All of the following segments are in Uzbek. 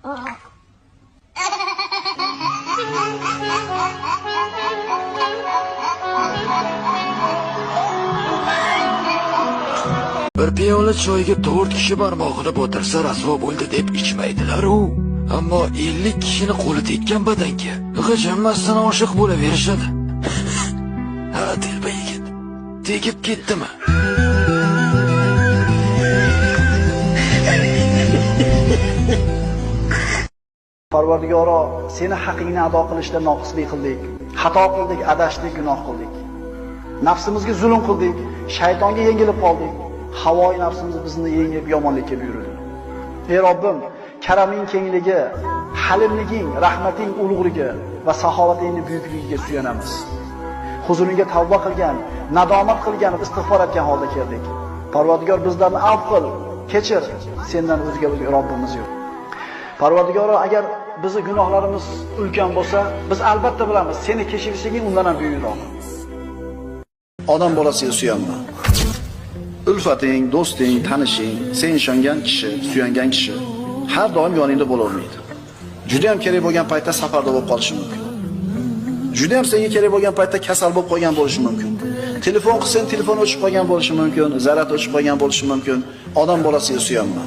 Bir piyola choyga 4 kishi barmog'ini botirsa rasvo bo'ldi deb ichmaydilar-u. Ammo 50 kishini qo'li tekkan badanga g'ijinmasdan oshiq bo'laverishadi. Ha, telba yigit. Tegib ketdimi? Parvardigoro, seni haqqingni ado qilishda noqislik qildik. Xato qildik, adashdik, gunoh qildik. Nafsimizga zulm qildik, shaytonga yengilib qoldik. Havoyi nafsimiz bizni yengib yomonlikka buyurdi. Ey Robbim, karaming kengligi, halimliging, rahmating ulug'ligi va saxovatingning buyukligiga suyanamiz. Huzuringga tavba qilgan, nadomat qilgan, istig'for etgan holda keldik. Parvardigor, bizlarni afv qil, kechir. Sendan o'zga Robbimiz yo'q. Parvardigoro, agar bizning gunohlarimiz ulkan bo'lsa, biz albatta bilamiz, seni kechirishing undan ham buyukroq. Odam bolasiga suyanma. Ulfating, do'sting, tanishing, sen ishongan kishi, suyangan kishi har doim yoningda bo'la olmaydi. Juda ham kerak bo'lgan paytda safarda bo'lib qolishi mumkin. Juda ham senga kerak bo'lgan paytda kasal bo'lib qolgan bo'lishi mumkin. Telefon qilsang, telefon o'chib qolgan bo'lishi mumkin, zarat o'chib qolgan bo'lishi mumkin. Odam bolasiga suyanma.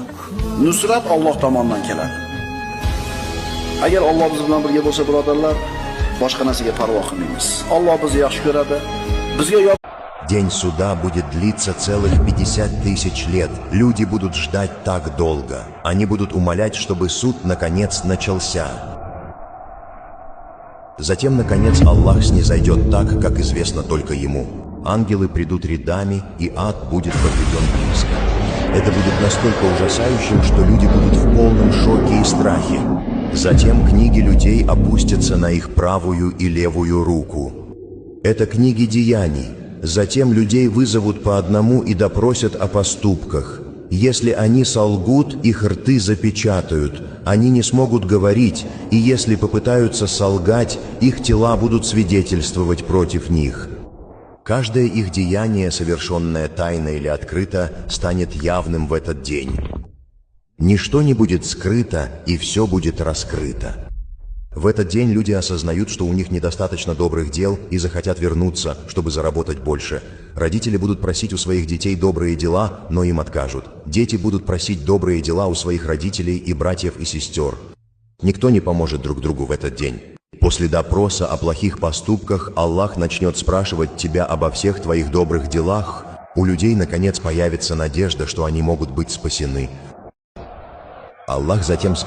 Nusrat Alloh tomonidan keladi. Agar Alloh biz bilan birga bo'lsa, birodarlar, boshqa narsaga parvo qilmaymiz. Alloh bizni yaxshi ko'radi. Bizga День суда будет длиться целых 50 000 лет. Люди будут ждать так долго. Они будут умолять, чтобы суд наконец начался. Затем, наконец, Аллах снизойдет так, как известно только Ему. Ангелы придут рядами, и ад будет подведен близко. Это будет настолько ужасающим, что люди будут в полном шоке и страхе. Затем книги людей опустятся на их правую и левую руку. Это книги деяний. Затем людей вызовут по одному и допросят о поступках. Если они солгут, их рты запечатают, они не смогут говорить, и если попытаются солгать, их тела будут свидетельствовать против них. Каждое их деяние, совершенное тайно или открыто, станет явным в этот день. Ничто не будет скрыто, и все будет раскрыто. В этот день люди осознают, что у них недостаточно добрых дел и захотят вернуться, чтобы заработать больше. Родители будут просить у своих детей добрые дела, но им откажут. Дети будут просить добрые дела у своих родителей и братьев и сестер. Никто не поможет друг другу в этот день. После допроса о плохих поступках Аллах начнет спрашивать тебя обо всех твоих добрых делах. У людей наконец появится надежда, что они могут быть спасены. Аллах затем скажет: